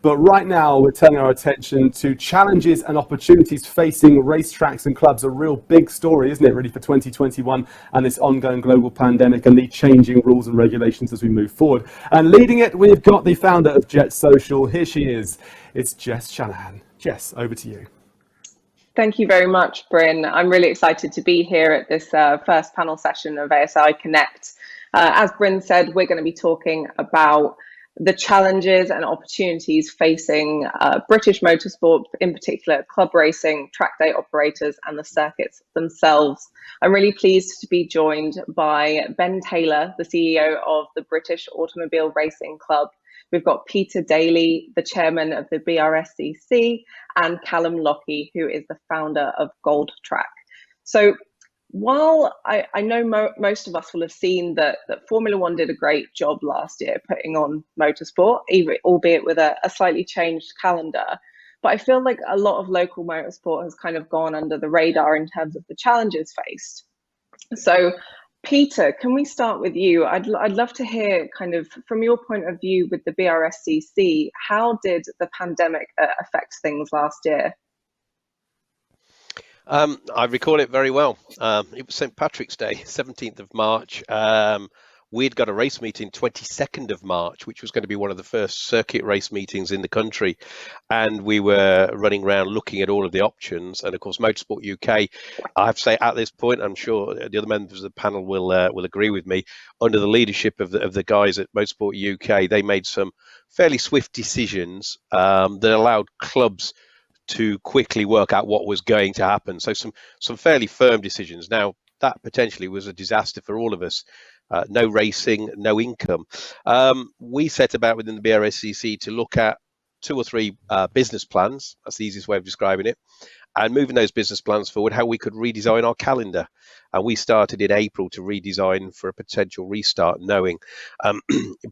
But right now, we're turning our attention to challenges and opportunities facing racetracks and clubs. A real big story, isn't it, really, for 2021 and this ongoing global pandemic and the changing rules and regulations as we move forward. And leading it, we've got the founder of Jet Social. Here she is. It's Jess Shanahan. Jess, over to you. Thank you very much, Bryn. I'm really excited to be here at this first panel session of ASI Connect. As Bryn said, we're going to be talking about the challenges and opportunities facing British motorsport, in particular club racing, track day operators and the circuits themselves. I'm really pleased to be joined by Ben Taylor, the CEO of the British Automobile Racing Club. We've got Peter Daly, the chairman of the BRSCC, and Calum Lockie, who is the founder of Gold Track. So while I know most of us will have seen that Formula One did a great job last year putting on motorsport, albeit with a slightly changed calendar, but I feel like a lot of local motorsport has kind of gone under the radar in terms of the challenges faced. So Peter, can we start with you? I'd love to hear kind of from your point of view with the BRSCC, how did the pandemic affect things last year? I recall it very well. It was St. Patrick's Day, 17th of March. We'd got a race meeting 22nd of March, which was going to be one of the first circuit race meetings in the country. And we were running around looking at all of the options. And of course, Motorsport UK, I have to say at this point, I'm sure the other members of the panel will agree with me, under the leadership of the guys at Motorsport UK, they made some fairly swift decisions that allowed clubs to quickly work out what was going to happen. So some fairly firm decisions. Now, that potentially was a disaster for all of us. No racing, no income. We set about within the BRSCC to look at 2 or 3 business plans. That's the easiest way of describing it. And moving those business plans forward, how we could redesign our calendar. And we started in April to redesign for a potential restart, knowing.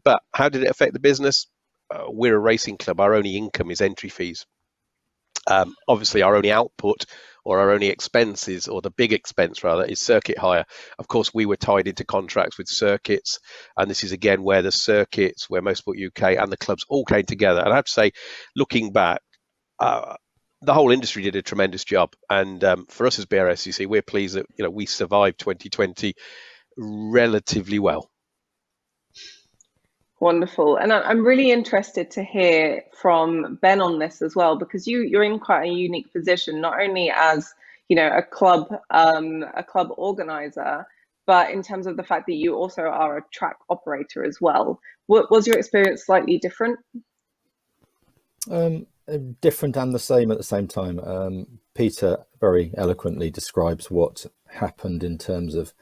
But how did it affect the business? We're a racing club. Our only income is entry fees. Obviously, our only output or our only expenses, or the big expense rather, is circuit hire. Of course, we were tied into contracts with circuits, and this is again where the circuits, where Motorsport UK and the clubs all came together. And I have to say, looking back, the whole industry did a tremendous job. And for us as BRSCC, we're pleased that we survived 2020 relatively well. Wonderful. And I'm really interested to hear from Ben on this as well, because you're in quite a unique position, not only as a club organizer, but in terms of the fact that you also are a track operator as well. Was your experience slightly different? Different and the same at the same time. Peter very eloquently describes what happened in terms of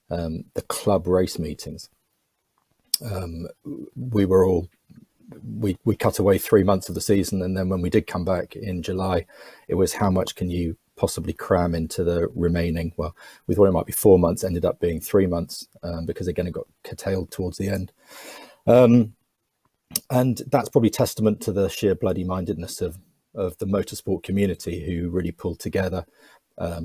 the club race meetings. We cut away 3 months of the season, and then when we did come back in July, it was how much can you possibly cram into the remaining, well, we thought it might be 4 months, ended up being 3 months, because again it got curtailed towards the end, and that's probably testament to the sheer bloody mindedness of the motorsport community, who really pulled together,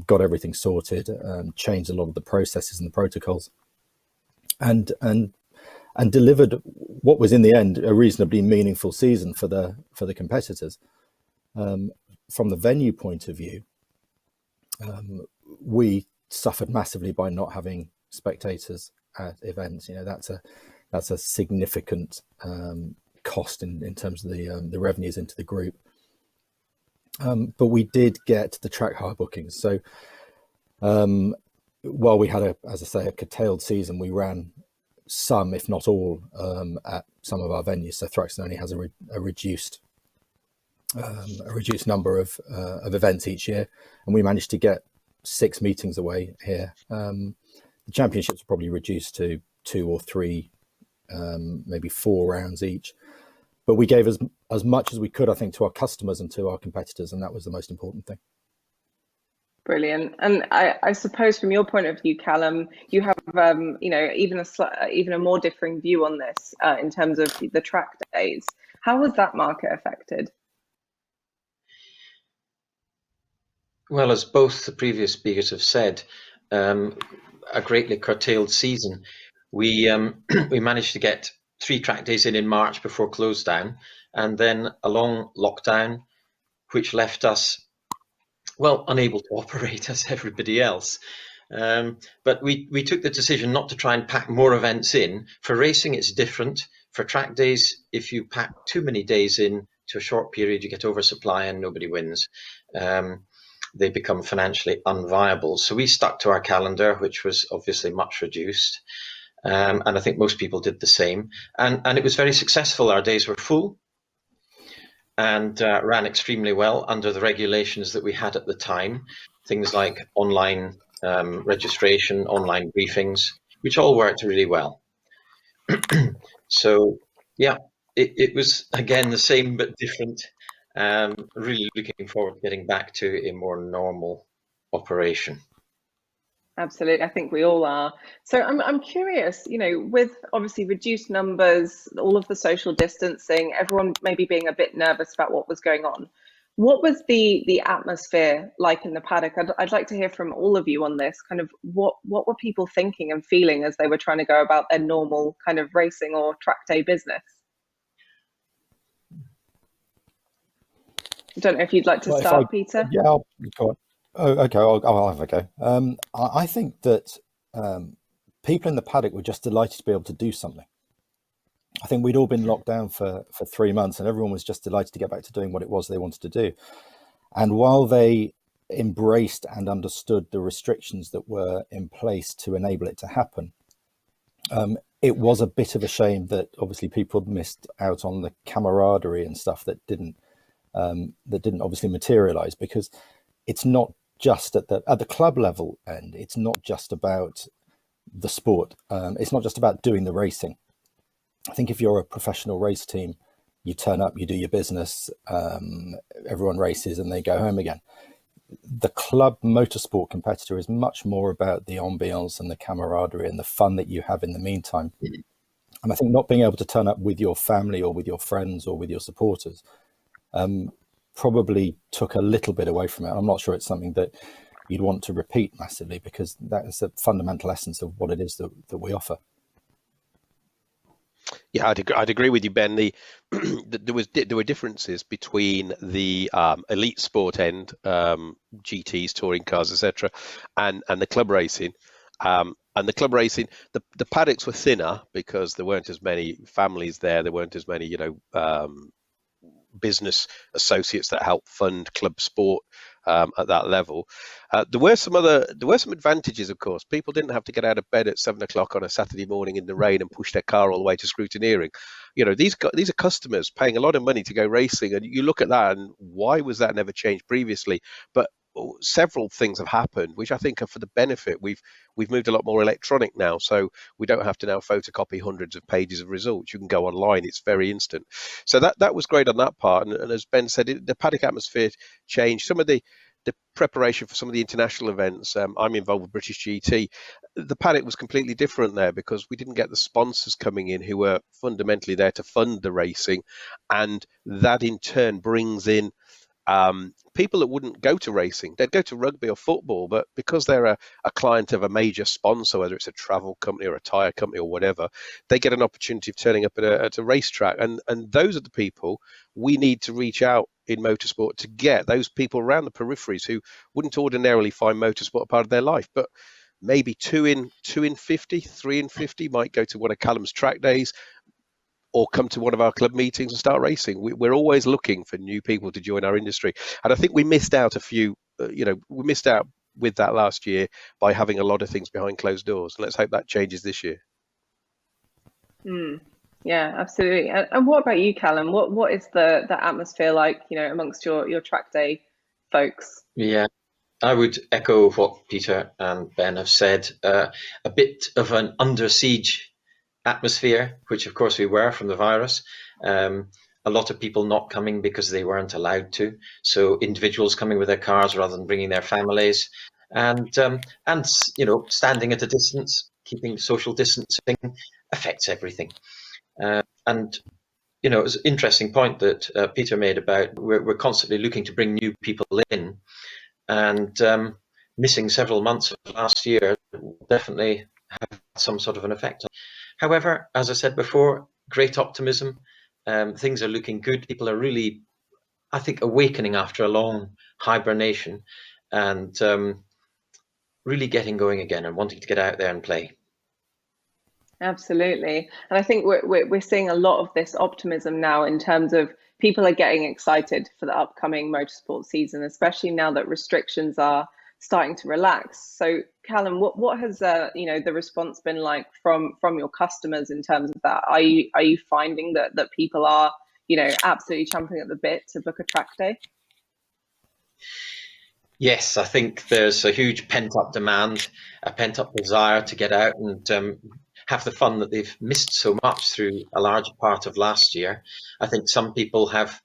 got everything sorted, changed a lot of the processes and the protocols, and delivered what was in the end a reasonably meaningful season for the competitors. From the venue point of view, we suffered massively by not having spectators at events. That's a significant cost in terms of the revenues into the group. But we did get the track hire bookings. So while we had a curtailed season, we ran some, if not all, at some of our venues. So Thruxton only has a reduced number of events each year, and we managed to get 6 meetings away here. The championships were probably reduced to 2 or 3, maybe 4 rounds each. But we gave as much as we could, I think, to our customers and to our competitors, and that was the most important thing. Brilliant. And I suppose from your point of view, Calum, you have even a more differing view on this in terms of the track days. How was that market affected? Well, as both the previous speakers have said, a greatly curtailed season. We managed to get 3 track days in March before close down, and then a long lockdown, which left us, well, unable to operate as everybody else. But we took the decision not to try and pack more events in. For racing, it's different. For track days, if you pack too many days in to a short period, you get oversupply and nobody wins. They become financially unviable. So we stuck to our calendar, which was obviously much reduced. And I think most people did the same. And it was very successful. Our days were full and ran extremely well under the regulations that we had at the time. Things like online registration, online briefings, which all worked really well. So, yeah, it was, again, the same but different. Really looking forward to getting back to a more normal operation. Absolutely, I think we all are. So I'm curious, you know, with obviously reduced numbers, all of the social distancing, everyone maybe being a bit nervous about what was going on. What was the atmosphere like in the paddock? I'd like to hear from all of you on this. Kind of what were people thinking and feeling as they were trying to go about their normal kind of racing or track day business? I don't know if you'd like to start, Peter. Yeah, I'll go on. Oh, okay, I'll have a go. I think that people in the paddock were just delighted to be able to do something. I think we'd all been locked down for 3 months and everyone was just delighted to get back to doing what it was they wanted to do. And while they embraced and understood the restrictions that were in place to enable it to happen, it was a bit of a shame that obviously people missed out on the camaraderie and stuff that didn't obviously materialize, because it's not just at the club level, and it's not just about the sport. It's not just about doing the racing. I think if you're a professional race team, you turn up, you do your business, everyone races and they go home again. The club motorsport competitor is much more about the ambiance and the camaraderie and the fun that you have in the meantime. And I think not being able to turn up with your family or with your friends or with your supporters probably took a little bit away from it. I'm not sure it's something that you'd want to repeat massively, because that is the fundamental essence of what it is that we offer. Yeah, I'd agree with you, Ben. There were differences between the elite sport end, GTs, touring cars, etc., and the club racing. And the club racing, the paddocks were thinner because there weren't as many families there. There weren't as many, business associates that help fund club sport at that level. There were some advantages, of course. People didn't have to get out of bed at 7 o'clock on a Saturday morning in the rain and push their car all the way to scrutineering. You know, these are customers paying a lot of money to go racing, and you look at that and why was that never changed previously? But several things have happened which I think are for the benefit. We've moved a lot more electronic now, so we don't have to now photocopy hundreds of pages of results. You can go online, it's very instant. So that was great on that part. And as Ben said, the paddock atmosphere changed. Some of the preparation for some of the international events, I'm involved with British GT. The paddock was completely different there because we didn't get the sponsors coming in who were fundamentally there to fund the racing, and that in turn brings in people that wouldn't go to racing. They'd go to rugby or football, but because they're a client of a major sponsor, whether it's a travel company or a tyre company or whatever, they get an opportunity of turning up at a racetrack. And those are the people we need to reach out in motorsport to get those people around the peripheries who wouldn't ordinarily find motorsport a part of their life. But maybe 2 in 50, 3 in 50 might go to one of Calum's track days, or come to one of our club meetings and start racing. We're always looking for new people to join our industry. And I think we missed out we missed out with that last year by having a lot of things behind closed doors. Let's hope that changes this year. Yeah, absolutely. And what about you, Calum? What is the atmosphere like, amongst your track day folks? Yeah, I would echo what Peter and Ben have said. A bit of an under siege atmosphere, which of course we were from the virus. A lot of people not coming because they weren't allowed to. So individuals coming with their cars rather than bringing their families, and standing at a distance, keeping social distancing affects everything. And it was an interesting point that Peter made about we're constantly looking to bring new people in, and missing several months of last year definitely had some sort of an effect. However, as I said before, great optimism. Things are looking good. People are really, I think, awakening after a long hibernation and really getting going again and wanting to get out there and play. Absolutely. And I think we're seeing a lot of this optimism now in terms of people are getting excited for the upcoming motorsport season, especially now that restrictions are starting to relax. So Calum, what has the response been like from your customers in terms of that? Are you finding that people are, absolutely champing at the bit to book a track day? Yes, I think there's a huge pent-up demand, a pent-up desire to get out and have the fun that they've missed so much through a large part of last year. I think some people have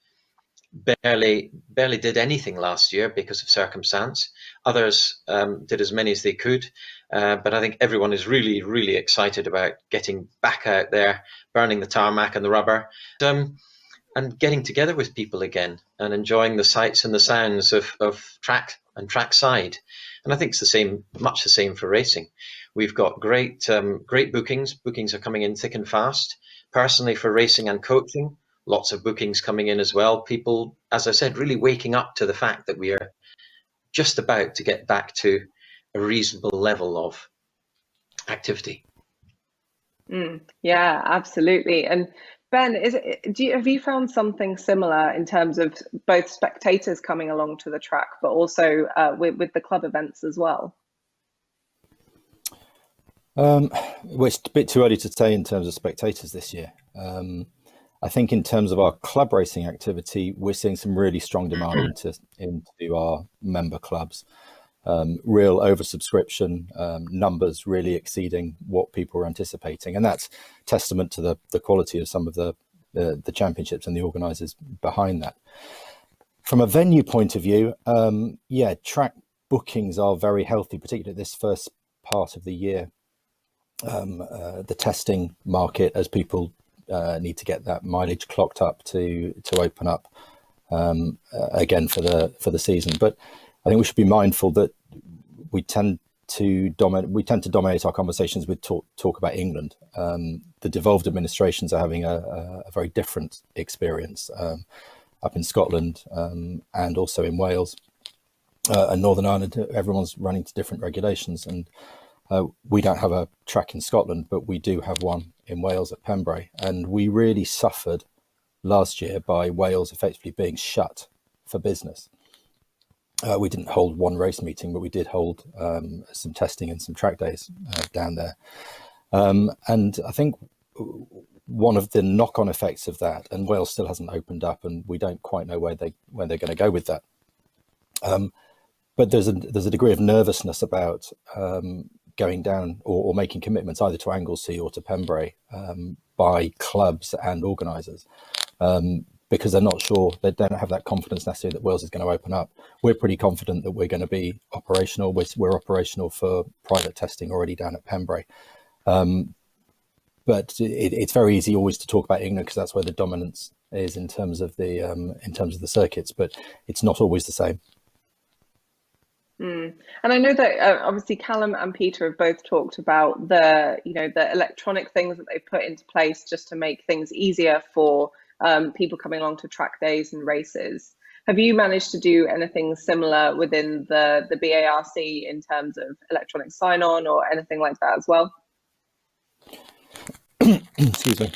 barely did anything last year because of circumstance. Others did as many as they could. But I think everyone is really, really excited about getting back out there, burning the tarmac and the rubber, and getting together with people again and enjoying the sights and the sounds of track and trackside. And I think it's much the same for racing. We've got great bookings. Bookings are coming in thick and fast. Personally, for racing and coaching, lots of bookings coming in as well. People, as I said, really waking up to the fact that we are just about to get back to a reasonable level of activity. Yeah, absolutely. And Ben, have you found something similar in terms of both spectators coming along to the track, but also with the club events as well? Well, it's a bit too early to say in terms of spectators this year. I think in terms of our club racing activity, we're seeing some really strong demand into our member clubs. Real oversubscription, numbers really exceeding what people were anticipating. And that's testament to the quality of some of the championships and the organisers behind that. From a venue point of view, track bookings are very healthy, particularly at this first part of the year. The testing market, as people need to get that mileage clocked up to open up again for the season. But I think we should be mindful that we tend to dominate our conversations with talk about England. The devolved administrations are having a very different experience up in Scotland and also in Wales and Northern Ireland. Everyone's running to different regulations, and we don't have a track in Scotland, but we do have one in Wales at Pembrey. And we really suffered last year by Wales effectively being shut for business. We didn't hold one race meeting, but we did hold some testing and some track days down there. And I think one of the knock-on effects of that, and Wales still hasn't opened up, and we don't quite know where they're going to go with that. But there's a degree of nervousness about going down or making commitments either to Anglesey or to Pembrey by clubs and organisers. Because they're not sure, they don't have that confidence necessarily that Wales is going to open up. We're pretty confident that we're going to be operational. We're operational for private testing already down at Pembrey. But it's very easy always to talk about England because that's where the dominance is in terms of the circuits, but it's not always the same. And I know that obviously Calum and Peter have both talked about the electronic things that they've put into place just to make things easier for people coming along to track days and races. Have you managed to do anything similar within the BARC in terms of electronic sign-on or anything like that as well? Excuse me.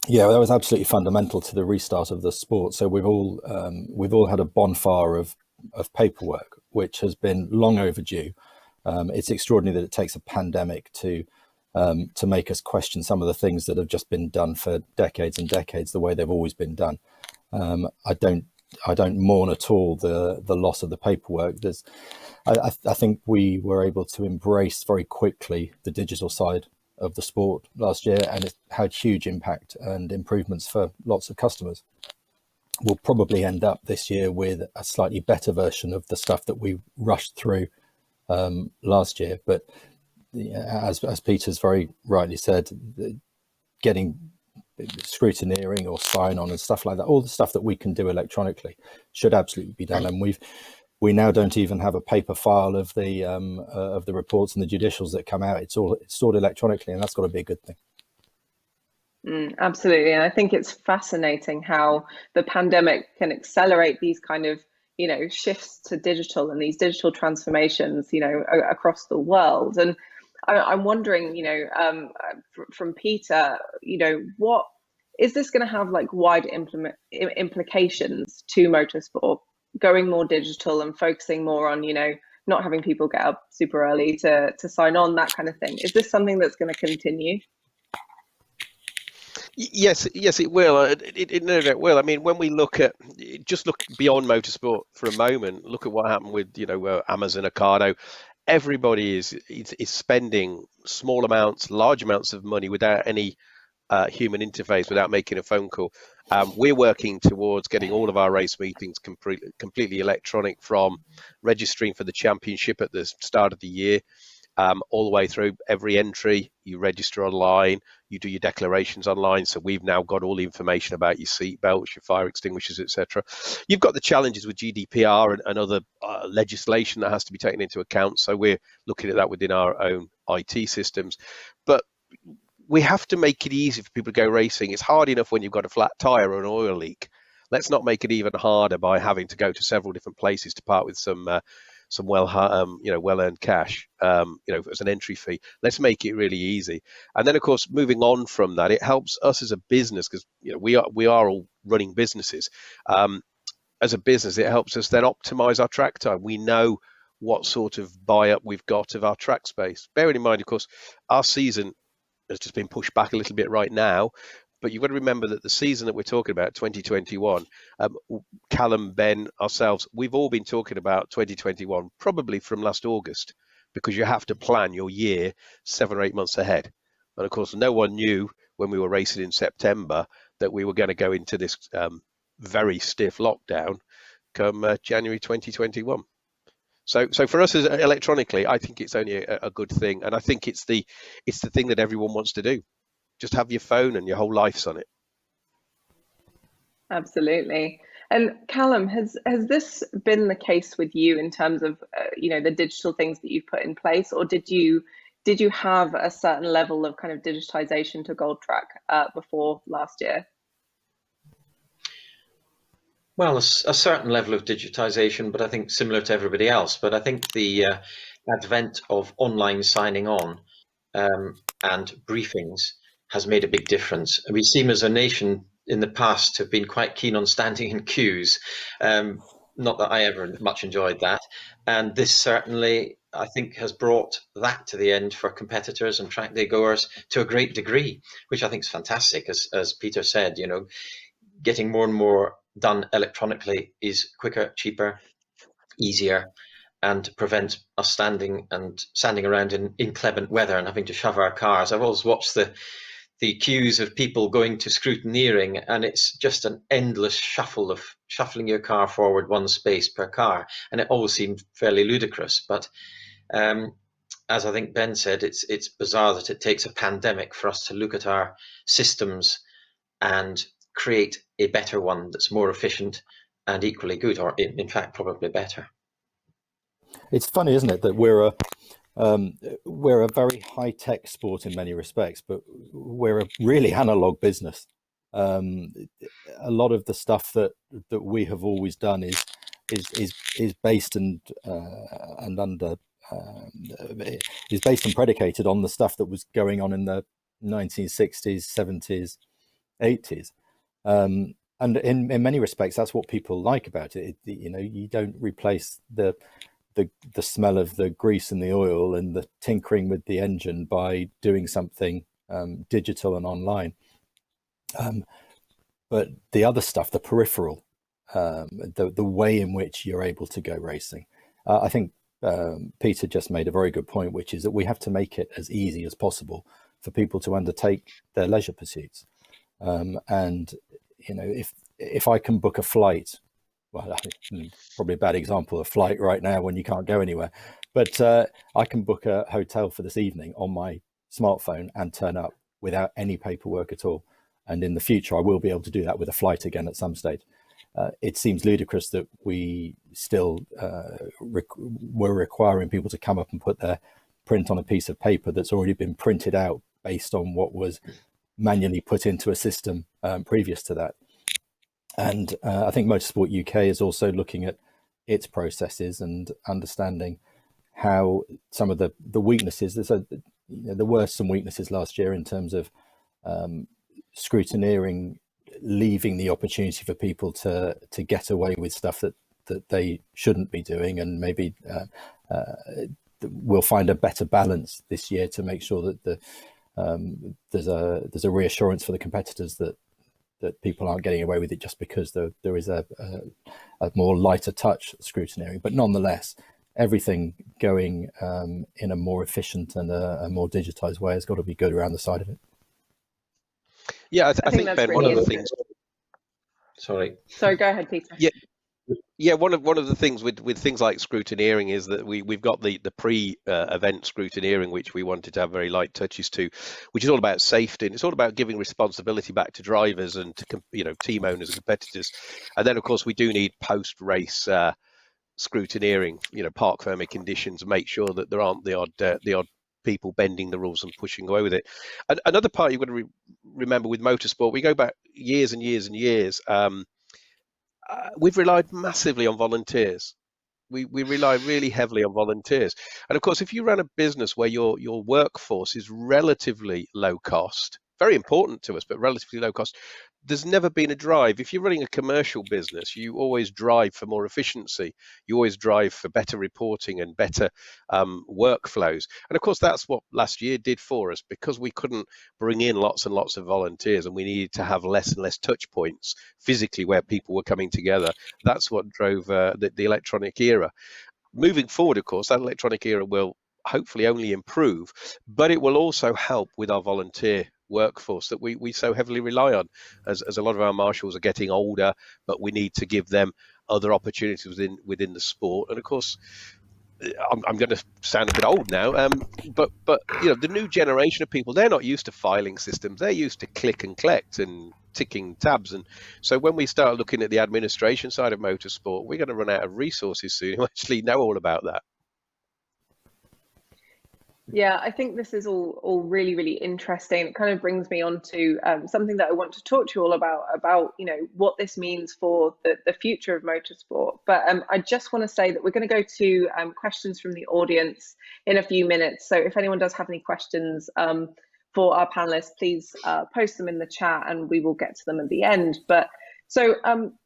Yeah, that was absolutely fundamental to the restart of the sport. So we've all had a bonfire of paperwork, which has been long overdue. It's extraordinary that it takes a pandemic to make us question some of the things that have just been done for decades and decades the way they've always been done. I don't mourn at all the loss of the paperwork. I think we were able to embrace very quickly the digital side of the sport last year, and it had huge impact and improvements for lots of customers. We'll probably end up this year with a slightly better version of the stuff that we rushed through last year. But as Peter's very rightly said, getting scrutineering or sign on and stuff like that, all the stuff that we can do electronically should absolutely be done. And we now don't even have a paper file of the reports and the judicials that come out. It's all stored electronically, and that's got to be a good thing. Absolutely. And I think it's fascinating how the pandemic can accelerate these kind of, shifts to digital and these digital transformations, across the world. And I'm wondering, from Peter, what is this going to have like wide implications to motorsport, going more digital and focusing more on, not having people get up super early to sign on, that kind of thing? Is this something that's going to continue? Yes, it will. It no doubt will. I mean, when we look beyond motorsport for a moment, look at what happened with Amazon, Ocado. Everybody is spending small amounts, large amounts of money without any human interface, without making a phone call. We're working towards getting all of our race meetings completely electronic, from registering for the championship at the start of the year, all the way through. Every entry, you register online, you do your declarations online. So we've now got all the information about your seat belts, your fire extinguishers, etc. You've got the challenges with GDPR and other legislation that has to be taken into account. So we're looking at that within our own IT systems. But we have to make it easy for people to go racing. It's hard enough when you've got a flat tire or an oil leak. Let's not make it even harder by having to go to several different places to part with some well-earned cash, as an entry fee. Let's make it really easy. And then, of course, moving on from that, it helps us as a business, because we are all running businesses. As a business, it helps us then optimize our track time. We know what sort of buy-up we've got of our track space. Bearing in mind, of course, our season has just been pushed back a little bit right now. But you've got to remember that the season that we're talking about, 2021, Calum, Ben, ourselves, we've all been talking about 2021 probably from last August, because you have to plan your year 7 or 8 months ahead. And of course, no one knew when we were racing in September that we were going to go into this very stiff lockdown come January 2021. So for us, as electronically, I think it's only a good thing, and I think it's the thing that everyone wants to do. Just have your phone and your whole life's on it. Absolutely. And Calum, has this been the case with you in terms of the digital things that you've put in place, or did you have a certain level of kind of digitization to Gold Track before last year? Well, a certain level of digitization, but I think similar to everybody else. But I think the advent of online signing on and briefings has made a big difference. We seem as a nation in the past to have been quite keen on standing in queues. Not that I ever much enjoyed that. And this certainly, I think, has brought that to the end for competitors and track day goers to a great degree, which I think is fantastic. As Peter said, getting more and more done electronically is quicker, cheaper, easier, and prevent us standing around in inclement weather and having to shove our cars. I've always watched the queues of people going to scrutineering, and it's just an endless shuffling your car forward one space per car, and it always seemed fairly ludicrous. But as I think Ben said, it's bizarre that it takes a pandemic for us to look at our systems and create a better one that's more efficient and equally good, or in fact probably better. It's funny, isn't it, that we're a very high-tech sport in many respects, but we're a really analog business. A lot of the stuff that we have always done is based and predicated on the stuff that was going on in the 1960s, 70s, 80s. And in many respects, that's what people like about it. You don't replace the smell of the grease and the oil and the tinkering with the engine by doing something digital and online. But the other stuff, the peripheral, the way in which you're able to go racing, I think Peter just made a very good point, which is that we have to make it as easy as possible for people to undertake their leisure pursuits. And if I can book a flight, well, probably a bad example of flight right now when you can't go anywhere, but I can book a hotel for this evening on my smartphone and turn up without any paperwork at all. And in the future, I will be able to do that with a flight again at some stage. It seems ludicrous that we still were requiring people to come up and put their print on a piece of paper that's already been printed out based on what was manually put into a system previous to that. And I think Motorsport UK is also looking at its processes and understanding how some of the weaknesses. There were some weaknesses last year in terms of scrutineering, leaving the opportunity for people to get away with stuff that they shouldn't be doing, and maybe we'll find a better balance this year to make sure that there's a reassurance for the competitors that people aren't getting away with it just because there is a more lighter touch scrutineering. But nonetheless, everything going in a more efficient and a more digitized way has got to be good around the side of it. Yeah, I think Ben, really one of the things. Sorry, go ahead, Peter. Yeah, one of the things with things like scrutineering is that we've got the pre-event scrutineering, which we wanted to have very light touches to, which is all about safety, and it's all about giving responsibility back to drivers and to team owners and competitors. And then of course we do need post-race scrutineering, park firming conditions, make sure that there aren't the odd people bending the rules and pushing away with it. And another part you've got to remember with motorsport, we go back years and years and years. We've relied massively on volunteers. We rely really heavily on volunteers. And of course, if you run a business where your workforce is relatively low cost, very important to us, but relatively low cost, there's never been a drive. If you're running a commercial business, you always drive for more efficiency. You always drive for better reporting and better workflows. And of course, that's what last year did for us, because we couldn't bring in lots and lots of volunteers and we needed to have less and less touch points physically where people were coming together. That's what drove the electronic era. Moving forward, of course, that electronic era will hopefully only improve, but it will also help with our volunteer workforce that we so heavily rely on, as a lot of our marshals are getting older, but we need to give them other opportunities within the sport. And of course, I'm going to sound a bit old now, but the new generation of people, they're not used to filing systems. They're used to click and collect and ticking tabs. And so when we start looking at the administration side of motorsport, we're going to run out of resources soon who actually know all about that. Yeah, I think this is all really, really interesting. It kind of brings me on to something that I want to talk to you all about what this means for the future of motorsport. But I just want to say that we're going to go to questions from the audience in a few minutes. So if anyone does have any questions for our panelists, please post them in the chat and we will get to them at the end. But so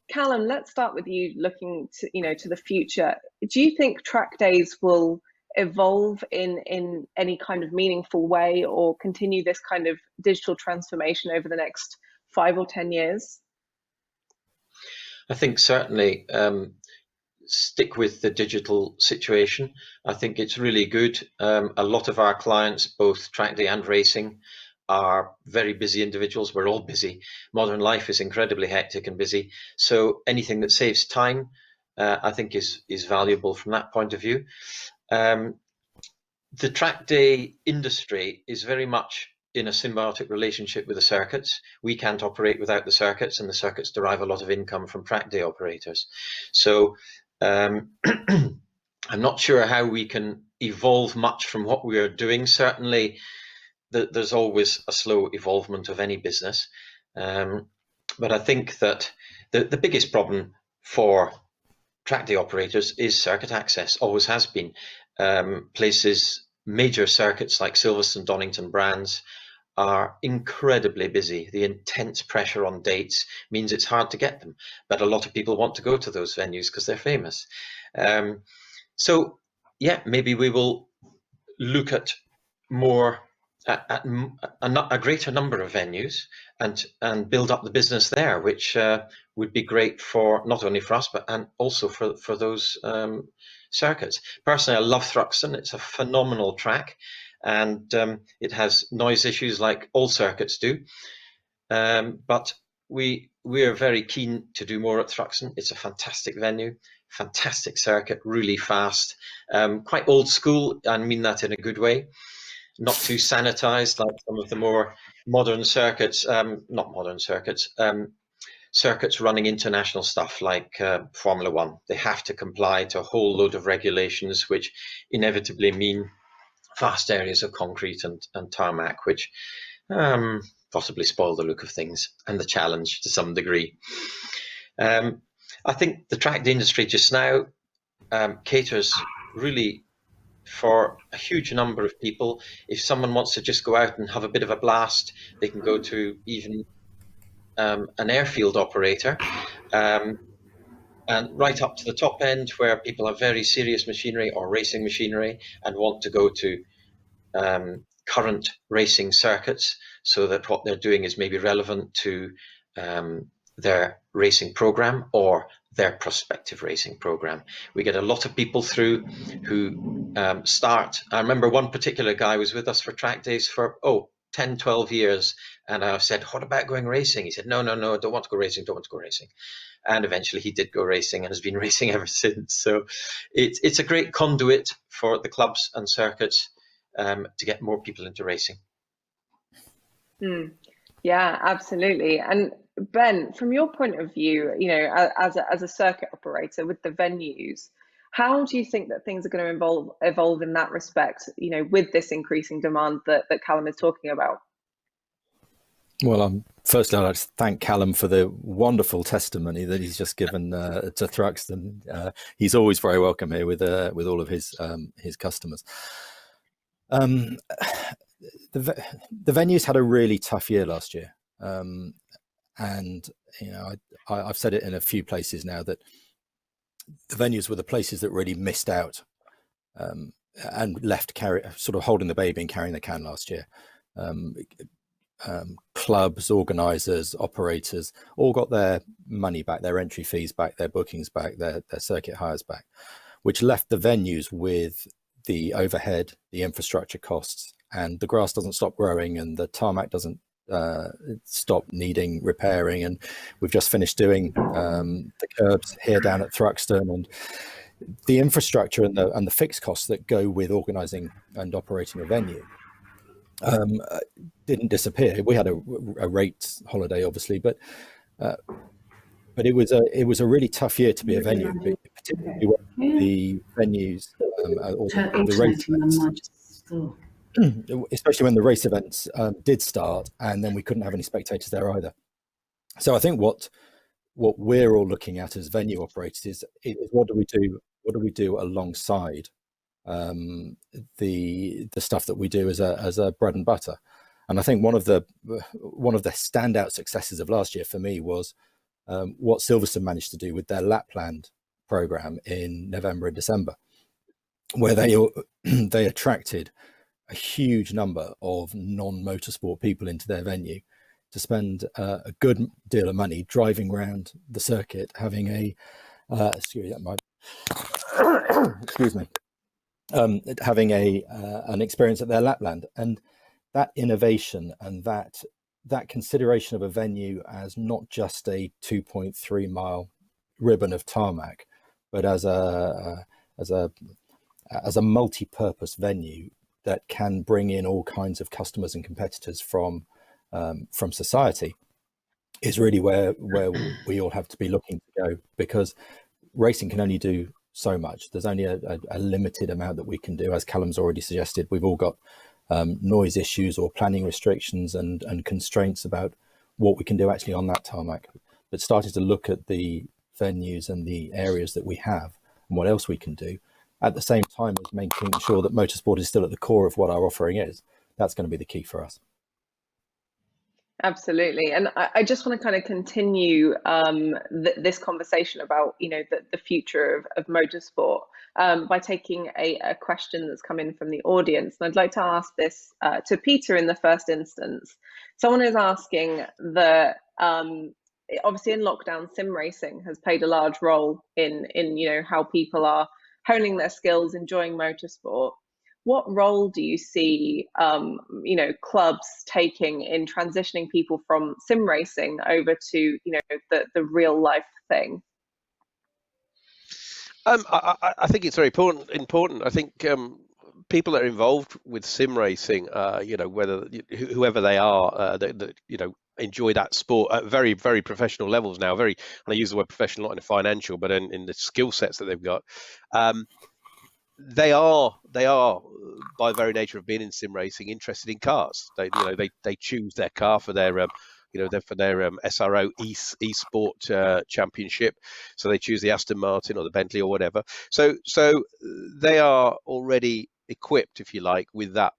Calum, let's start with you, looking to the future. Do you think track days will evolve in any kind of meaningful way, or continue this kind of digital transformation over the next 5 or 10 years? I think certainly stick with the digital situation. I think it's really good. A lot of our clients, both track day and racing, are very busy individuals. We're all busy. Modern life is incredibly hectic and busy. So anything that saves time, I think is valuable from that point of view. The track day industry is very much in a symbiotic relationship with the circuits. We can't operate without the circuits, and the circuits derive a lot of income from track day operators. So I'm not sure how we can evolve much from what we are doing. Certainly, there's always a slow evolvement of any business. But I think that the biggest problem for track day operators is circuit access, always has been. Major circuits like Silverstone, Donington, Brands are incredibly busy. The intense pressure on dates means it's hard to get them, but a lot of people want to go to those venues because they're famous. So yeah, maybe we will look at a greater number of venues and build up the business there, which would be great for not only for us but and also for those circuits. Personally, I love Thruxton. It's a phenomenal track, and it has noise issues like all circuits do. But we are very keen to do more at Thruxton. It's a fantastic venue, fantastic circuit, really fast, quite old school. I mean that in a good way. Not too sanitized like some of the more modern circuits, circuits running international stuff like Formula One. They have to comply to a whole load of regulations, which inevitably mean vast areas of concrete and tarmac, which possibly spoil the look of things and the challenge to some degree. I think the track industry just now caters really for a huge number of people. If someone wants to just go out and have a bit of a blast, they can go to even an airfield operator, and right up to the top end where people have very serious machinery or racing machinery and want to go to current racing circuits, so that what they're doing is maybe relevant to their racing program or their prospective racing program. We get a lot of people through who start. I remember one particular guy was with us for track days for 10, 12 years, and I said, what about going racing? He said, no, don't want to go racing, and eventually he did go racing and has been racing ever since. So it's a great conduit for the clubs and circuits to get more people into racing. Yeah, absolutely. And Ben, from your point of view, as a circuit operator with the venues, how do you think that things are going to evolve in that respect, with this increasing demand that Calum is talking about? Well, firstly, I'd like to thank Calum for the wonderful testimony that he's just given to Thruxton. He's always very welcome here with all of his customers. The venues had a really tough year last year, and I've said it in a few places now that the venues were the places that really missed out and left sort of holding the baby and carrying the can last year. Clubs, organisers, operators all got their money back, their entry fees back, their bookings back, their circuit hires back, which left the venues with the overhead, the infrastructure costs, and the grass doesn't stop growing and the tarmac doesn't stop needing repairing. And we've just finished doing the curbs here down at Thruxton, and the infrastructure and the fixed costs that go with organising and operating a venue didn't disappear. We had a rate holiday, obviously, but it was a really tough year to be a venue, particularly when the venues or the race events, especially when the race events did start, and then we couldn't have any spectators there either. So I think what we're all looking at as venue operators is what do we do alongside the stuff that we do as a bread and butter. And I think one of the standout successes of last year for me was what Silverstone managed to do with their Lapland program in November and December, where they attracted a huge number of non-motorsport people into their venue to spend a good deal of money driving around the circuit, having having an experience at their Lapland. And that innovation and that consideration of a venue as not just a 2.3 mile ribbon of tarmac, but as a multi-purpose venue that can bring in all kinds of customers and competitors from society is really where we all have to be looking to go, because racing can only do so much. There's only a limited amount that we can do. As Calum's already suggested, we've all got noise issues or planning restrictions and constraints about what we can do actually on that tarmac. But starting to look at the venues and the areas that we have and what else we can do, at the same time as making sure that motorsport is still at the core of what our offering is, that's going to be the key for us. Absolutely. And I just want to kind of continue this conversation about, the future of motorsport by taking a question that's come in from the audience. And I'd like to ask this to Peter in the first instance. Someone is asking that obviously in lockdown, sim racing has played a large role in how people are honing their skills, enjoying motorsport. What role do you see, clubs taking in transitioning people from sim racing over to, the real life thing? I think it's very important. I think people that are involved with sim racing, whether whoever they are, that enjoy that sport at very, very professional levels now. And I use the word professional not in a financial, but in the skill sets that they've got. they are by very nature of being in sim racing interested in cars. They choose their car for their SRO eSport championship, so they choose the Aston Martin or the Bentley or whatever. So they are already equipped, if you like, with that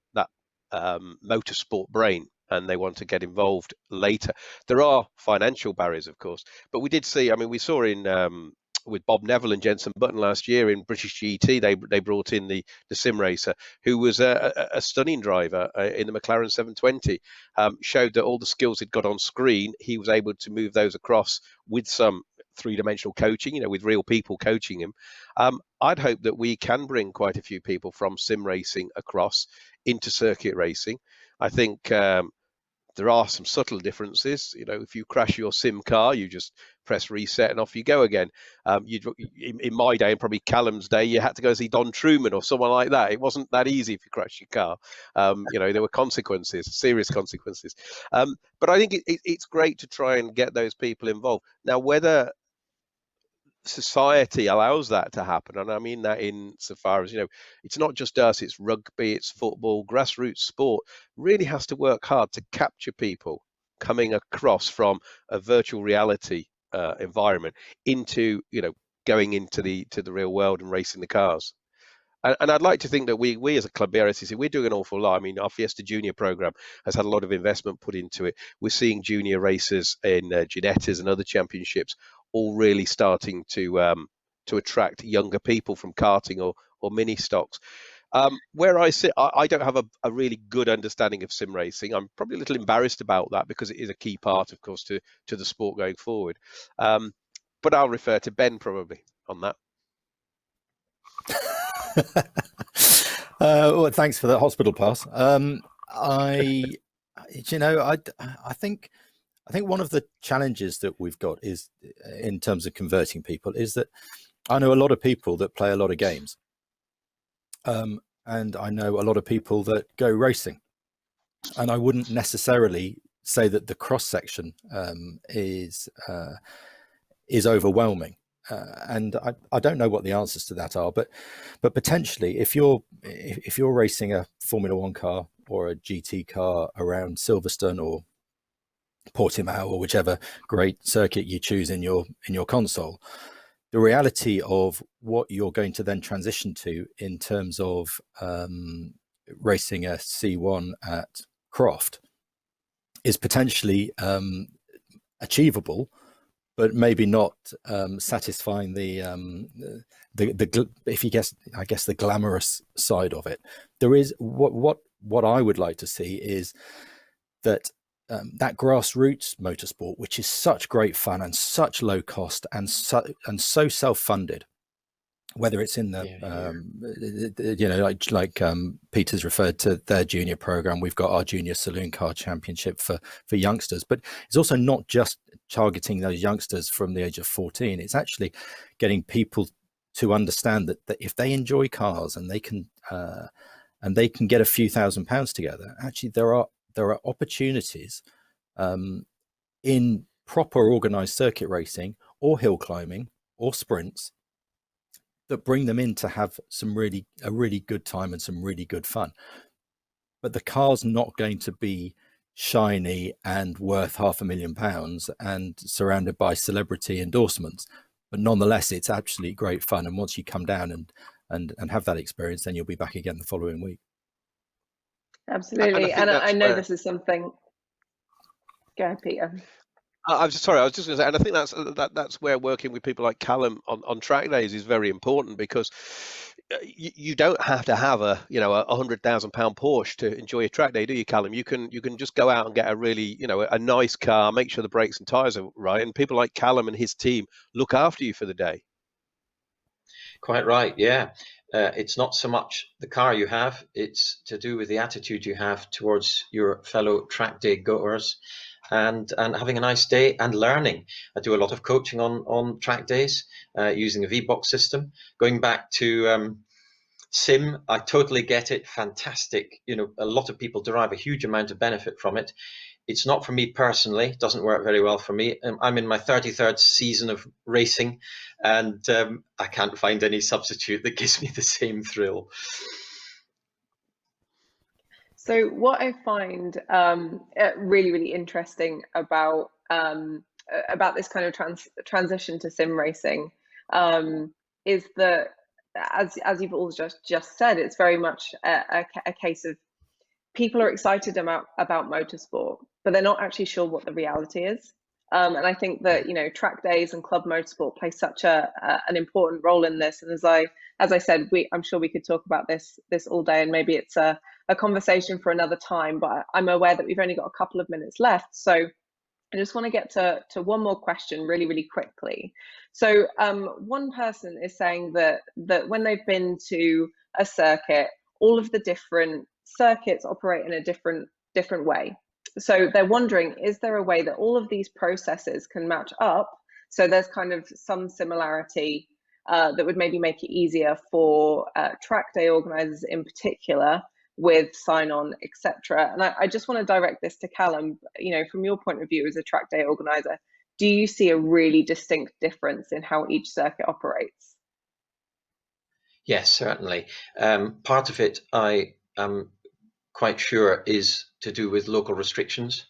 motorsport brain, and they want to get involved later. There are financial barriers, of course, but we did see. I mean, we saw in with Bob Neville and Jenson Button last year in British GT, they brought in the sim racer, who was a stunning driver in the McLaren 720. Showed that all the skills he'd got on screen, he was able to move those across with some three-dimensional coaching, with real people coaching him. I'd hope that we can bring quite a few people from sim racing across into circuit racing. I think there are some subtle differences. If you crash your sim car, you just press reset and off you go again. In my day, and probably Calum's day, you had to go see Don Truman or someone like that. It wasn't that easy if you crashed your car. There were consequences, serious consequences. But I think it's great to try and get those people involved. Now, whether society allows that to happen, and I mean that in so far as it's not just us, it's rugby, it's football, grassroots sport really has to work hard to capture people coming across from a virtual reality environment into going into the real world and racing the cars. And I'd like to think that we as a club, BRSCC, we're doing an awful lot. I mean, our Fiesta Junior program has had a lot of investment put into it. We're seeing junior racers in Ginettas and other championships all really starting to attract younger people from karting or mini stocks. Where I sit, I don't have a really good understanding of sim racing. I'm probably a little embarrassed about that because it is a key part, of course, to the sport going forward. But I'll refer to Ben probably on that. Well, thanks for that hospital pass. I think one of the challenges that we've got is in terms of converting people is that I know a lot of people that play a lot of games, and I know a lot of people that go racing, and I wouldn't necessarily say that the cross section is overwhelming. And I don't know what the answers to that are, but potentially if you're racing a Formula One car or a GT car around Silverstone or Portimao or whichever great circuit you choose in your console, the reality of what you're going to then transition to in terms of racing a C1 at Croft is potentially achievable, but maybe not satisfying the if you guess, I guess, the glamorous side of it. There is what I would like to see is that that grassroots motorsport, which is such great fun and such low cost and so self-funded, whether it's in the like Peter's referred to their junior program, we've got our junior saloon car championship for youngsters, but it's also not just targeting those youngsters from the age of 14. It's actually getting people to understand that if they enjoy cars and they can get a few £1,000s together, actually there are opportunities in proper organized circuit racing or hill climbing or sprints that bring them in to have a really good time and some really good fun. But the car's not going to be shiny and worth £500,000 and surrounded by celebrity endorsements. But nonetheless, it's absolutely great fun. And once you come down and have that experience, then you'll be back again the following week. Absolutely. And I know this is something. Go ahead, Peter. I was just going to say, and I think that's where working with people like Calum on track days is very important, because you don't have to have a £100,000 Porsche to enjoy a track day, do you, Calum? You can just go out and get a really a nice car, make sure the brakes and tyres are right, and people like Calum and his team look after you for the day. Quite right, yeah. It's not so much the car you have, it's to do with the attitude you have towards your fellow track day goers. And having a nice day and learning. I do a lot of coaching on track days using a VBox system. Going back to sim, I totally get it. Fantastic. A lot of people derive a huge amount of benefit from it. It's not for me personally. It doesn't work very well for me. I'm in my 33rd season of racing, and I can't find any substitute that gives me the same thrill. So what I find really, really interesting about this kind of transition to sim racing is that, as you've all just said, it's very much a case of people are excited about motorsport, but they're not actually sure what the reality is. And I think that, you know, track days and club motorsport play such an important role in this. And as I said, I'm sure we could talk about this all day, and maybe it's a conversation for another time. But I'm aware that we've only got a couple of minutes left, so I just want to get to one more question really, really quickly. So one person is saying that when they've been to a circuit, all of the different circuits operate in a different way. So they're wondering, is there a way that all of these processes can match up so there's kind of some similarity that would maybe make it easier for track day organisers in particular with sign-on, etc. And I just want to direct this to Calum. You know, from your point of view as a track day organiser, do you see a really distinct difference in how each circuit operates? Yes, certainly. Part of it, I am quite sure, is to do with local restrictions,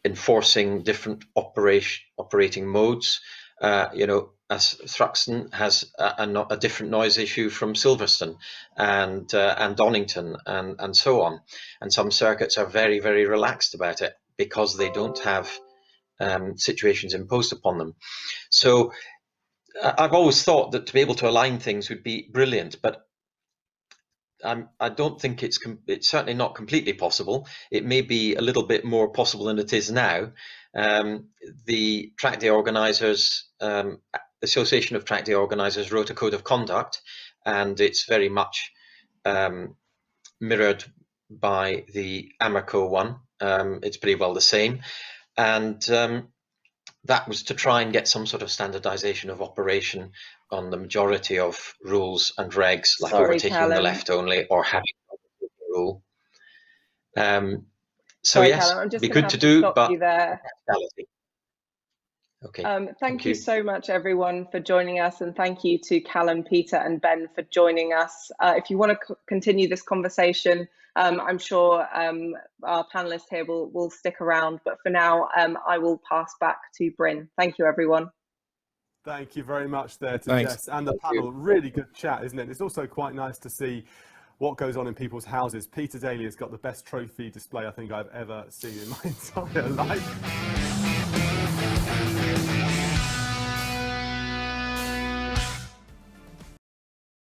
enforcing different operating modes. You know, as Thruxton has a different noise issue from Silverstone and Donington and so on. And some circuits are very, very relaxed about it because they don't have situations imposed upon them. So I've always thought that to be able to align things would be brilliant, but I don't think it's certainly not completely possible. It may be a little bit more possible than it is now. The track day organisers, Association of Track Day Organisers, wrote a code of conduct, and it's very much mirrored by the Amerco one. It's pretty well the same, and that was to try and get some sort of standardization of operation on the majority of rules and regs, like overtaking on the left only or having a rule. So yes, Calum, I'm just be going good to to do, stop but you there. Okay. Thank you so much, everyone, for joining us, and thank you to Calum, Peter, and Ben for joining us. If you want to continue this conversation, I'm sure our panelists here will stick around. But for now, I will pass back to Bryn. Thank you, everyone. Thank you very much there to Jess and the panel. Really good chat, isn't it? It's also quite nice to see what goes on in people's houses. Peter Daly has got the best trophy display I think I've ever seen in my entire life.